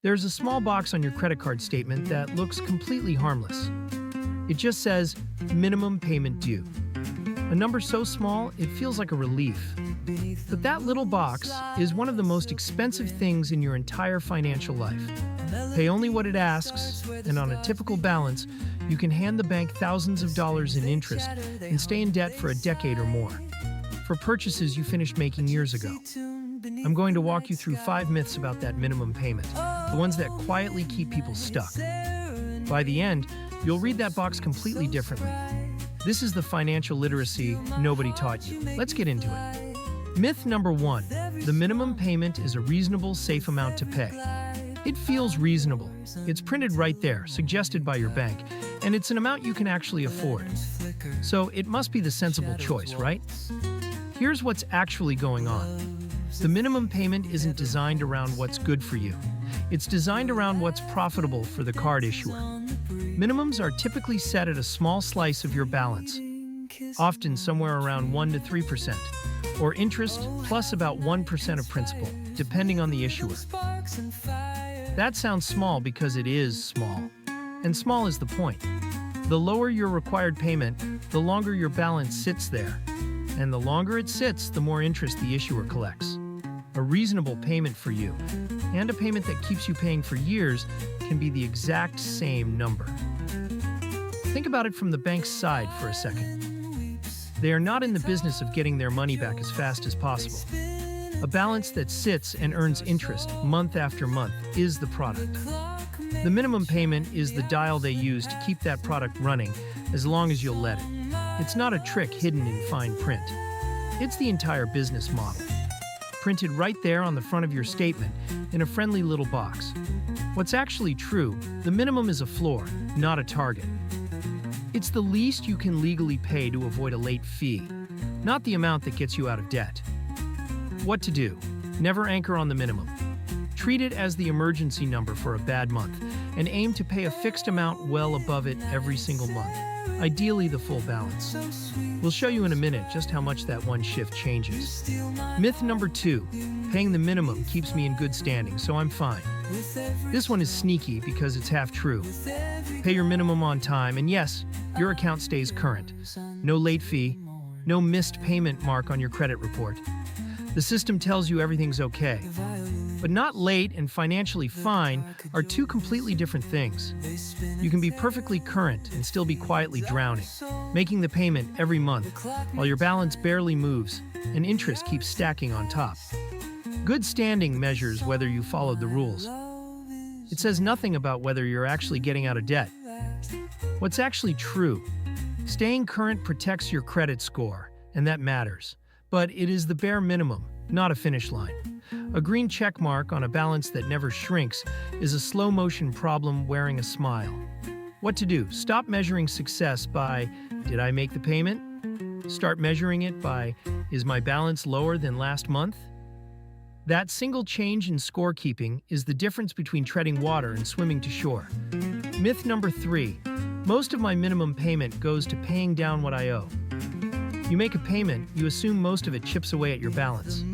There's a small box on your credit card statement that looks completely harmless. It just says, minimum payment due. A number so small, it feels like a relief. But that little box is one of the most expensive things in your entire financial life. Pay only what it asks, and on a typical balance, you can hand the bank thousands of dollars in interest and stay in debt for a decade or more. For purchases you finished making years ago. I'm going to walk you through 5 myths about that minimum payment, the ones that quietly keep people stuck. By the end, you'll read that box completely differently. This is the financial literacy nobody taught you. Let's get into it. Myth number 1, the minimum payment is a reasonable, safe amount to pay. It feels reasonable. It's printed right there, suggested by your bank, and it's an amount you can actually afford. So it must be the sensible choice, right? Here's what's actually going on. The minimum payment isn't designed around what's good for you. It's designed around what's profitable for the card issuer. Minimums are typically set at a small slice of your balance, often somewhere around 1 to 3%, or interest plus about 1% of principal, depending on the issuer. That sounds small because it is small. And small is the point. The lower your required payment, the longer your balance sits there. And the longer it sits, the more interest the issuer collects. A reasonable payment for you, and a payment that keeps you paying for years, can be the exact same number. Think about it from the bank's side for a second. They are not in the business of getting their money back as fast as possible. A balance that sits and earns interest month after month is the product. The minimum payment is the dial they use to keep that product running as long as you'll let it. It's not a trick hidden in fine print. It's the entire business model, printed right there on the front of your statement in a friendly little box. What's actually true, the minimum is a floor, not a target. It's the least you can legally pay to avoid a late fee, not the amount that gets you out of debt. What to do? Never anchor on the minimum. Treat it as the emergency number for a bad month, and aim to pay a fixed amount well above it every single month, ideally the full balance. We'll show you in a minute just how much that one shift changes. Myth number 2, paying the minimum keeps me in good standing, so I'm fine. This one is sneaky because it's half true. Pay your minimum on time, and yes, your account stays current. No late fee, no missed payment mark on your credit report. The system tells you everything's okay. But not late and financially fine are two completely different things. You can be perfectly current and still be quietly drowning, making the payment every month while your balance barely moves and interest keeps stacking on top. Good standing measures whether you followed the rules. It says nothing about whether you're actually getting out of debt. What's actually true? Staying current protects your credit score, and that matters. But it is the bare minimum, not a finish line. A green check mark on a balance that never shrinks is a slow-motion problem wearing a smile. What to do? Stop measuring success by, did I make the payment? Start measuring it by, is my balance lower than last month? That single change in scorekeeping is the difference between treading water and swimming to shore. Myth number 3, most of my minimum payment goes to paying down what I owe. You make a payment, you assume most of it chips away at your balance.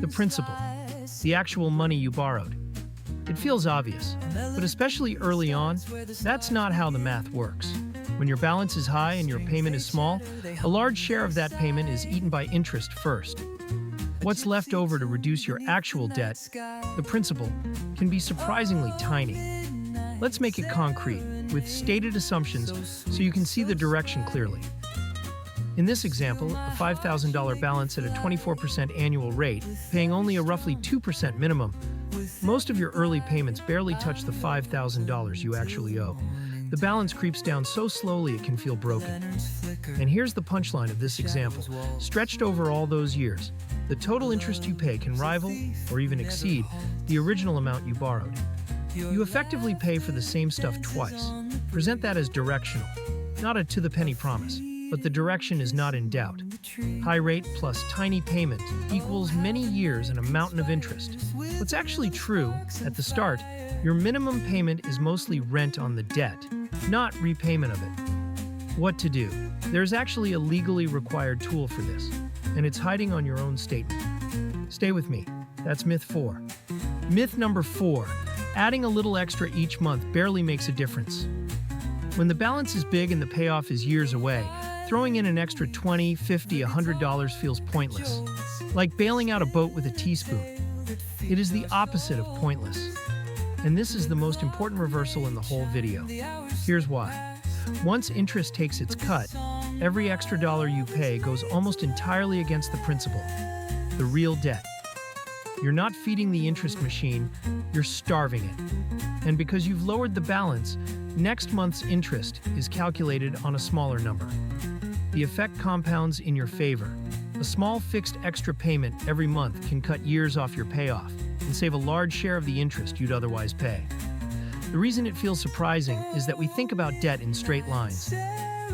The principal, the actual money you borrowed. It feels obvious, but especially early on, that's not how the math works. When your balance is high and your payment is small, a large share of that payment is eaten by interest first. What's left over to reduce your actual debt, the principal, can be surprisingly tiny. Let's make it concrete, with stated assumptions so you can see the direction clearly. In this example, a $5,000 balance at a 24% annual rate, paying only a roughly 2% minimum, most of your early payments barely touch the $5,000 you actually owe. The balance creeps down so slowly it can feel broken. And here's the punchline of this example. Stretched over all those years, the total interest you pay can rival, or even exceed, the original amount you borrowed. You effectively pay for the same stuff twice. Present that as directional, not a to-the-penny promise. But the direction is not in doubt. High rate plus tiny payment equals many years and a mountain of interest. What's actually true, at the start, your minimum payment is mostly rent on the debt, not repayment of it. What to do? There's actually a legally required tool for this, and it's hiding on your own statement. Stay with me. That's myth 4. Myth number 4. Adding a little extra each month barely makes a difference. When the balance is big and the payoff is years away, throwing in an extra $20, $50, $100 feels pointless. Like bailing out a boat with a teaspoon. It is the opposite of pointless. And this is the most important reversal in the whole video. Here's why. Once interest takes its cut, every extra dollar you pay goes almost entirely against the principal, the real debt. You're not feeding the interest machine, you're starving it. And because you've lowered the balance, next month's interest is calculated on a smaller number. The effect compounds in your favor. A small fixed extra payment every month can cut years off your payoff and save a large share of the interest you'd otherwise pay. The reason it feels surprising is that we think about debt in straight lines.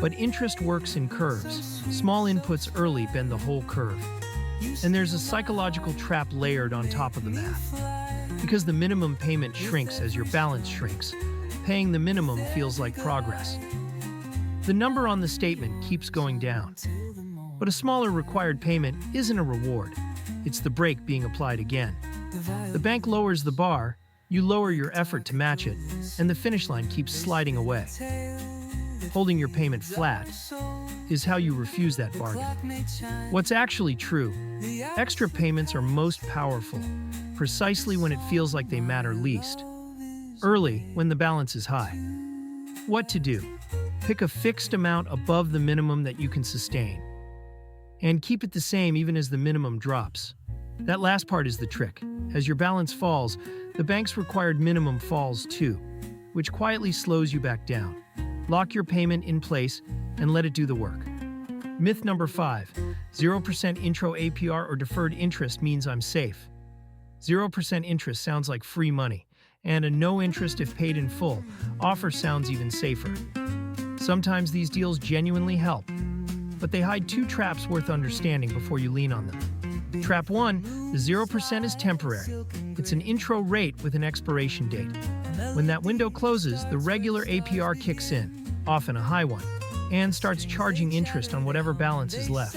But interest works in curves. Small inputs early bend the whole curve. And there's a psychological trap layered on top of the math. Because the minimum payment shrinks as your balance shrinks, paying the minimum feels like progress. The number on the statement keeps going down. But a smaller required payment isn't a reward. It's the brake being applied again. The bank lowers the bar, you lower your effort to match it, and the finish line keeps sliding away. Holding your payment flat is how you refuse that bargain. What's actually true, extra payments are most powerful, precisely when it feels like they matter least. Early, when the balance is high. What to do? Pick a fixed amount above the minimum that you can sustain. And keep it the same even as the minimum drops. That last part is the trick. As your balance falls, the bank's required minimum falls too, which quietly slows you back down. Lock your payment in place and let it do the work. Myth number 5, 0% intro APR or deferred interest means I'm safe. 0% interest sounds like free money, and a no interest if paid in full offer sounds even safer. Sometimes these deals genuinely help, but they hide 2 traps worth understanding before you lean on them. Trap 1, the 0% is temporary. It's an intro rate with an expiration date. When that window closes, the regular APR kicks in, often a high one, and starts charging interest on whatever balance is left.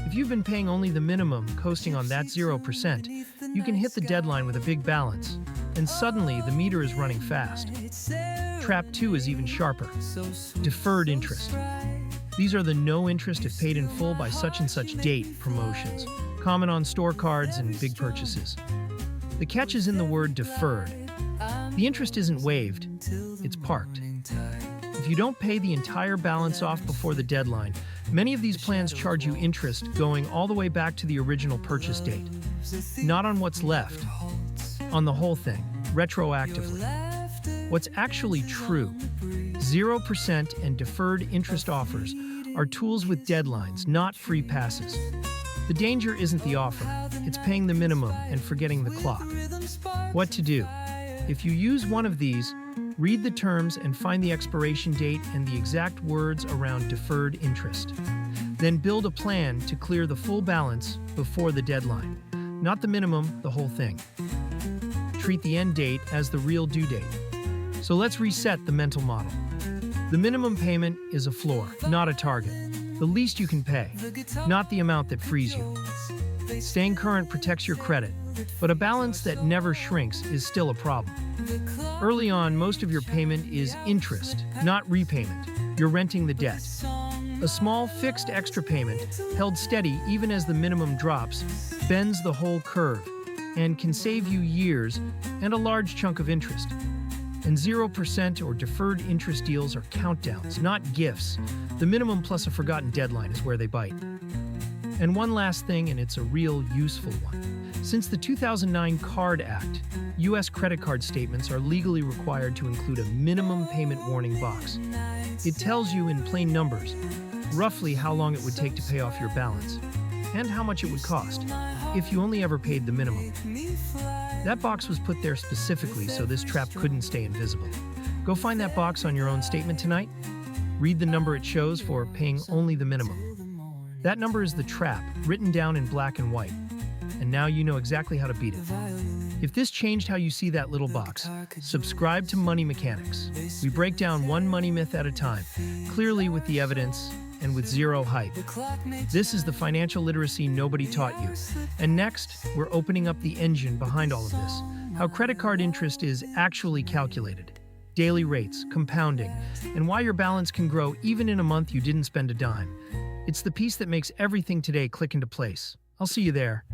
If you've been paying only the minimum, coasting on that 0%, you can hit the deadline with a big balance, and suddenly the meter is running fast. Trap 2 is even sharper. Deferred interest. These are the no interest if paid in full by such and such date promotions, common on store cards and big purchases. The catch is in the word deferred. The interest isn't waived, it's parked. If you don't pay the entire balance off before the deadline, many of these plans charge you interest going all the way back to the original purchase date. Not on what's left, on the whole thing, retroactively. What's actually true, 0% and deferred interest offers are tools with deadlines, not free passes. The danger isn't the offer, it's paying the minimum and forgetting the clock. What to do? If you use one of these, read the terms and find the expiration date and the exact words around deferred interest. Then build a plan to clear the full balance before the deadline. Not the minimum, the whole thing. Treat the end date as the real due date. So let's reset the mental model. The minimum payment is a floor, not a target. The least you can pay, not the amount that frees you. Staying current protects your credit, but a balance that never shrinks is still a problem. Early on, most of your payment is interest, not repayment. You're renting the debt. A small, fixed extra payment, held steady even as the minimum drops, bends the whole curve and can save you years and a large chunk of interest. And 0% or deferred interest deals are countdowns, not gifts. The minimum plus a forgotten deadline is where they bite. And one last thing, and it's a real useful one. Since the 2009 Card Act, U.S. credit card statements are legally required to include a minimum payment warning box. It tells you in plain numbers roughly how long it would take to pay off your balance and how much it would cost if you only ever paid the minimum. That box was put there specifically so this trap couldn't stay invisible. Go find that box on your own statement tonight. Read the number it shows for paying only the minimum. That number is the trap, written down in black and white. And now you know exactly how to beat it. If this changed how you see that little box, subscribe to Money Mechanics. We break down one money myth at a time, clearly with the evidence and with zero hype. This is the financial literacy nobody taught you. And next, we're opening up the engine behind all of this, how credit card interest is actually calculated, daily rates, compounding, and why your balance can grow even in a month you didn't spend a dime. It's the piece that makes everything today click into place. I'll see you there.